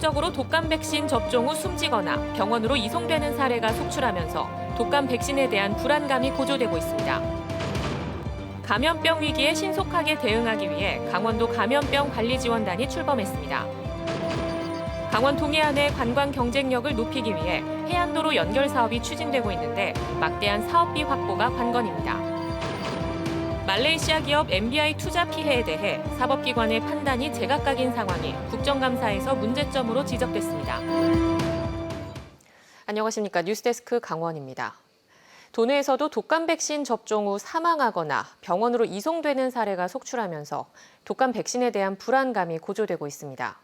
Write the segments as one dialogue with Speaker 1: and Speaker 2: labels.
Speaker 1: 무턱대적으로 독감 백신 접종 후 숨지거나 병원으로 이송되는 사례가 속출하면서 독감 백신에 대한 불안감이 고조되고 있습니다. 감염병 위기에 신속하게 대응하기 위해 강원도 감염병 관리지원단이 출범했습니다. 강원 동해안의 관광 경쟁력을 높이기 위해 해안도로 연결 사업이 추진되고 있는데 막대한 사업비 확보가 관건입니다. 말레이시아 기업 MBI 투자 피해에 대해 사법기관의 판단이 제각각인 상황이 국정감사에서 문제점으로 지적됐습니다. 안녕하십니까. 뉴스데스크 강원입니다. 도내에서도 독감 백신 접종 후 사망하거나 병원으로 이송되는 사례가 속출하면서 독감 백신에 대한 불안감이 고조되고 있습니다.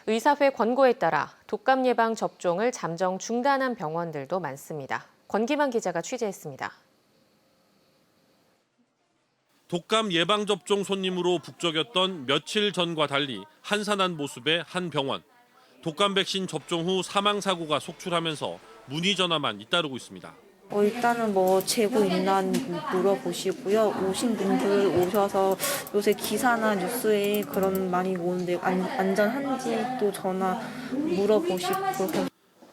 Speaker 1: 의사회 권고에 따라 독감 예방 접종을 잠정 중단한 병원들도 많습니다. 권기만 기자가 취재했습니다.
Speaker 2: 독감 예방접종 손님으로 북적였던 며칠 전과 달리 한산한 모습의 한 병원. 독감 백신 접종 후 사망 사고가 속출하면서 문의 전화만 잇따르고 있습니다.
Speaker 3: 일단은 재고 있나 물어보시고요. 오신 분들 오셔서 요새 기사나 뉴스에 그런 많이 오는데 안전한지 또 전화 물어보시고.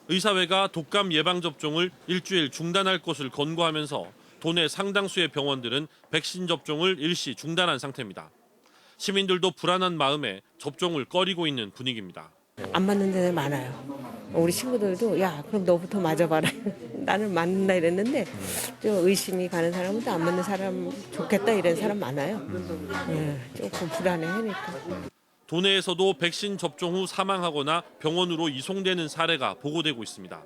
Speaker 2: 의사회가 독감 예방접종을 일주일 중단할 것을 권고하면서 도내 상당수의 병원들은 백신 접종을 일시 중단한 상태입니다. 시민들도 불안한 마음에 접종을 꺼리고 있는 분위기입니다.
Speaker 4: 안 맞는 데는 많아요. 우리 친구들도 야 그럼 너부터 맞아봐라. 나는 맞는다 이랬는데 좀 의심이 가는 사람은 안 맞는 사람 좋겠다 이런 사람 많아요. 조금 불안해하니까.
Speaker 2: 도내에서도 백신 접종 후 사망하거나 병원으로 이송되는 사례가 보고되고 있습니다.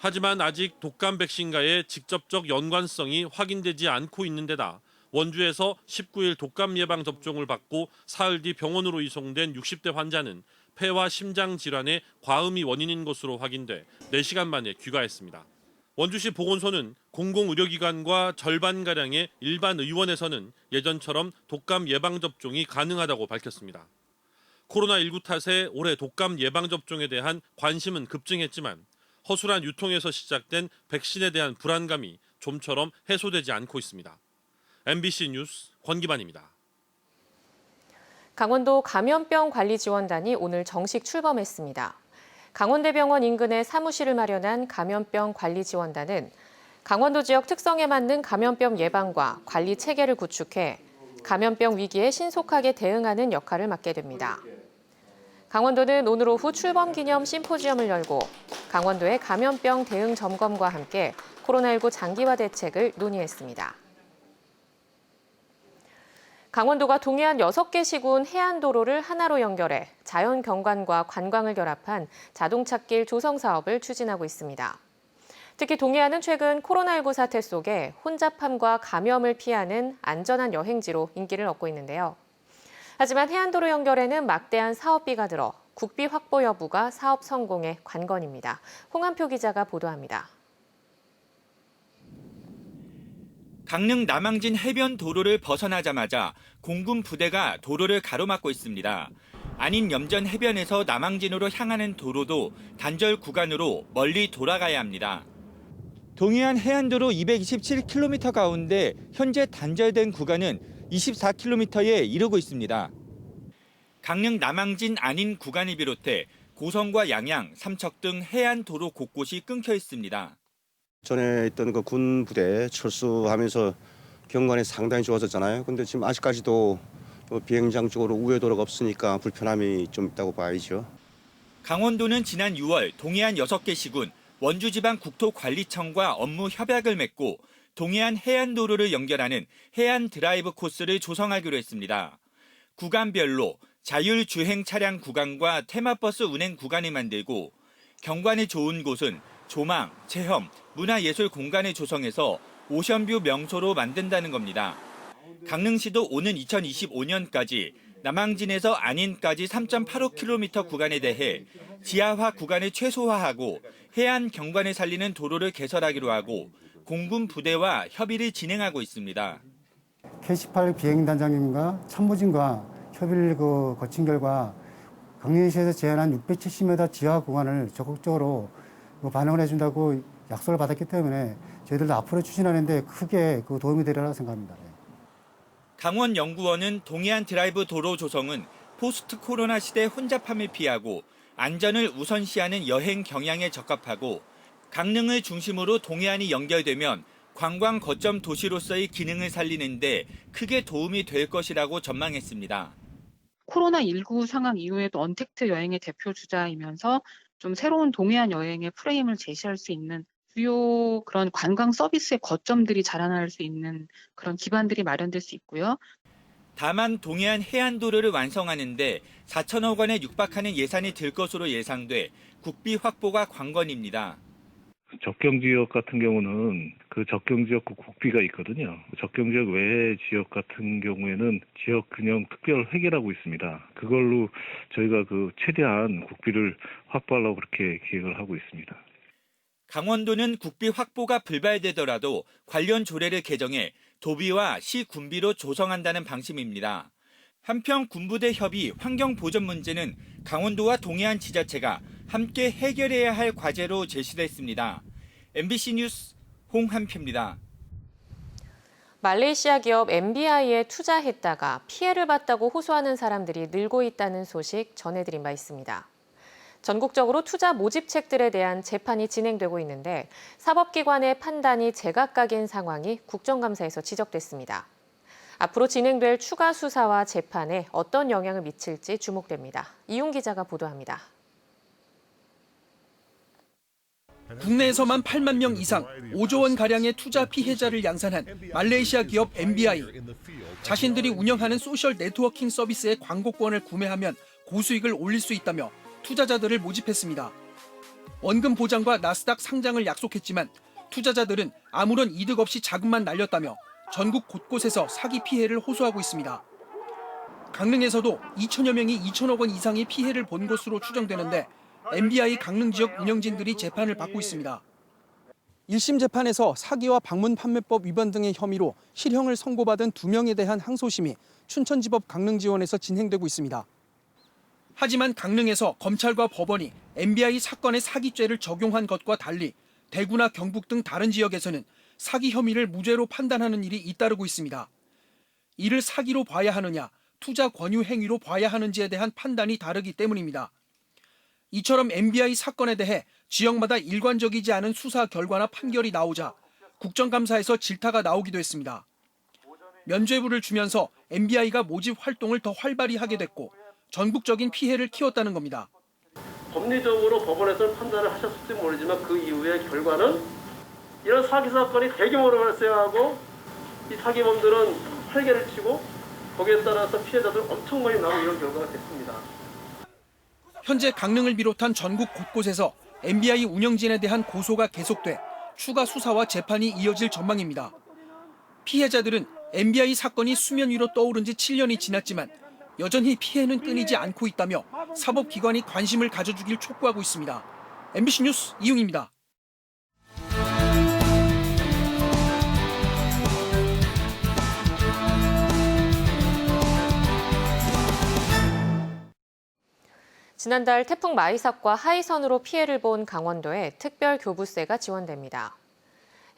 Speaker 2: 하지만 아직 독감 백신과의 직접적 연관성이 확인되지 않고 있는 데다 원주에서 19일 독감 예방 접종을 받고 사흘 뒤 병원으로 이송된 60대 환자는 폐와 심장 질환의 과음이 원인인 것으로 확인돼 4시간 만에 귀가했습니다. 원주시 보건소는 공공의료기관과 절반가량의 일반 의원에서는 예전처럼 독감 예방접종이 가능하다고 밝혔습니다. 코로나19 탓에 올해 독감 예방접종에 대한 관심은 급증했지만 허술한 유통에서 시작된 백신에 대한 불안감이 좀처럼 해소되지 않고 있습니다. MBC 뉴스 권기만입니다.
Speaker 1: 강원도 감염병 관리지원단이 오늘 정식 출범했습니다. 강원대병원 인근에 사무실을 마련한 감염병 관리지원단은 강원도 지역 특성에 맞는 감염병 예방과 관리 체계를 구축해 감염병 위기에 신속하게 대응하는 역할을 맡게 됩니다. 강원도는 오늘 오후 출범 기념 심포지엄을 열고 강원도의 감염병 대응 점검과 함께 코로나19 장기화 대책을 논의했습니다. 강원도가 동해안 6개 시군 해안도로를 하나로 연결해 자연 경관과 관광을 결합한 자동찻길 조성 사업을 추진하고 있습니다. 특히 동해안은 최근 코로나19 사태 속에 혼잡함과 감염을 피하는 안전한 여행지로 인기를 얻고 있는데요. 하지만 해안도로 연결에는 막대한 사업비가 들어 국비 확보 여부가 사업 성공의 관건입니다. 홍한표 기자가 보도합니다.
Speaker 5: 강릉 남항진 해변 도로를 벗어나자마자 공군 부대가 도로를 가로막고 있습니다. 안인 염전 해변에서 남항진으로 향하는 도로도 단절 구간으로 멀리 돌아가야 합니다. 동해안 해안도로 227km 가운데 현재 단절된 구간은 24km에 이르고 있습니다. 강릉 남항진 안인 구간을 비롯해 고성과 양양, 삼척 등 해안 도로 곳곳이 끊겨 있습니다.
Speaker 6: 전에 있던 그 군 부대 철수하면서 경관이 상당히 좋아졌잖아요. 근데 지금 아직까지도 비행장 쪽으로 우회도로가 없으니까 불편함이 좀 있다고 봐야죠.
Speaker 5: 강원도는 지난 6월 동해안 6개 시군 원주지방국토관리청과 업무 협약을 맺고 동해안 해안도로를 연결하는 해안 드라이브 코스를 조성하기로 했습니다. 구간별로 자율주행 차량 구간과 테마버스 운행 구간을 만들고 경관이 좋은 곳은 조망, 체험, 문화예술 공간을 조성해서 오션뷰 명소로 만든다는 겁니다. 강릉시도 오는 2025년까지 남항진에서 안인까지 3.85km 구간에 대해 지하화 구간을 최소화하고 해안 경관을 살리는 도로를 개설하기로 하고 공군 부대와 협의를 진행하고 있습니다.
Speaker 7: K18 비행단장님과 참모진과 협의를 거친 결과 강릉시에서 제한한 670m 지하 구간을 적극적으로 반영을 해준다고 약속을 받았기 때문에 저희들도 앞으로 추진하는데 크게 도움이 되리라고 생각합니다.
Speaker 5: 강원연구원은 동해안 드라이브 도로 조성은 포스트 코로나 시대 혼잡함을 피하고 안전을 우선시하는 여행 경향에 적합하고 강릉을 중심으로 동해안이 연결되면 관광 거점 도시로서의 기능을 살리는 데 크게 도움이 될 것이라고 전망했습니다.
Speaker 8: 코로나19 상황 이후에도 언택트 여행의 대표 주자이면서 좀 새로운 동해안 여행의 프레임을 제시할 수 있는 주요 그런 관광 서비스의 거점들이 자라날 수 있는 그런 기반들이 마련될 수 있고요.
Speaker 5: 다만 동해안 해안도로를 완성하는 데 4천억 원에 육박하는 예산이 들 것으로 예상돼 국비 확보가 관건입니다.
Speaker 9: 접경지역 같은 경우는 그 접경지역 국비가 있거든요. 접경지역 외의 지역 같은 경우에는 지역 균형 특별 회계라고 있습니다. 그걸로 저희가 최대한 국비를 확보하려고 그렇게 계획을 하고 있습니다.
Speaker 5: 강원도는 국비 확보가 불발되더라도 관련 조례를 개정해 도비와 시 군비로 조성한다는 방침입니다. 한편 군부대 협의 환경 보전 문제는 강원도와 동해안 지자체가 함께 해결해야 할 과제로 제시됐습니다. MBC 뉴스 홍한표입니다.
Speaker 1: 말레이시아 기업 MBI에 투자했다가 피해를 봤다고 호소하는 사람들이 늘고 있다는 소식 전해드린 바 있습니다. 전국적으로 투자 모집책들에 대한 재판이 진행되고 있는데 사법기관의 판단이 제각각인 상황이 국정감사에서 지적됐습니다. 앞으로 진행될 추가 수사와 재판에 어떤 영향을 미칠지 주목됩니다. 이용 기자가 보도합니다.
Speaker 10: 국내에서만 8만 명 이상, 5조 원 가량의 투자 피해자를 양산한 말레이시아 기업 MBI. 자신들이 운영하는 소셜 네트워킹 서비스의 광고권을 구매하면 고수익을 올릴 수 있다며 투자자들을 모집했습니다. 원금 보장과 나스닥 상장을 약속했지만 투자자들은 아무런 이득 없이 자금만 날렸다며 전국 곳곳에서 사기 피해를 호소하고 있습니다. 강릉에서도 2천여 명이 2천억 원 이상의 피해를 본 것으로 추정되는데 MBI 강릉 지역 운영진들이 재판을 받고 있습니다. 1심 재판에서 사기와 방문 판매법 위반 등의 혐의로 실형을 선고받은 2명에 대한 항소심이 춘천지법 강릉지원에서 진행되고 있습니다. 하지만 강릉에서 검찰과 법원이 MBI 사건의 사기죄를 적용한 것과 달리 대구나 경북 등 다른 지역에서는 사기 혐의를 무죄로 판단하는 일이 잇따르고 있습니다. 이를 사기로 봐야 하느냐, 투자 권유 행위로 봐야 하는지에 대한 판단이 다르기 때문입니다. 이처럼 MBI 사건에 대해 지역마다 일관적이지 않은 수사 결과나 판결이 나오자 국정감사에서 질타가 나오기도 했습니다. 면죄부를 주면서 MBI가 모집 활동을 더 활발히 하게 됐고 전국적인 피해를 키웠다는 겁니다.
Speaker 11: 법리적으로 법원에서는 판단을 하셨을지 모르지만 그 이후의 결과는 이런 사기 사건이 대규모로 발생하고 이 사기범들은 활개를 치고 거기에 따라서 피해자들 엄청 많이 나오고 이런 결과가 됐습니다.
Speaker 10: 현재 강릉을 비롯한 전국 곳곳에서 MBI 운영진에 대한 고소가 계속돼 추가 수사와 재판이 이어질 전망입니다. 피해자들은 MBI 사건이 수면 위로 떠오른 지 7년이 지났지만 여전히 피해는 끊이지 않고 있다며 사법기관이 관심을 가져주길 촉구하고 있습니다. MBC 뉴스 이웅입니다.
Speaker 1: 지난달 태풍 마이삭과 하이선으로 피해를 본 강원도에 특별교부세가 지원됩니다.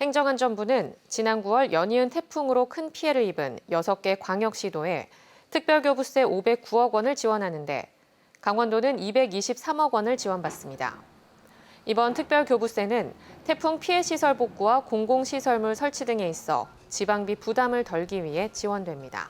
Speaker 1: 행정안전부는 지난 9월 연이은 태풍으로 큰 피해를 입은 6개 광역시도에 특별교부세 509억 원을 지원하는데 강원도는 223억 원을 지원받습니다. 이번 특별교부세는 태풍 피해 시설 복구와 공공시설물 설치 등에 있어 지방비 부담을 덜기 위해 지원됩니다.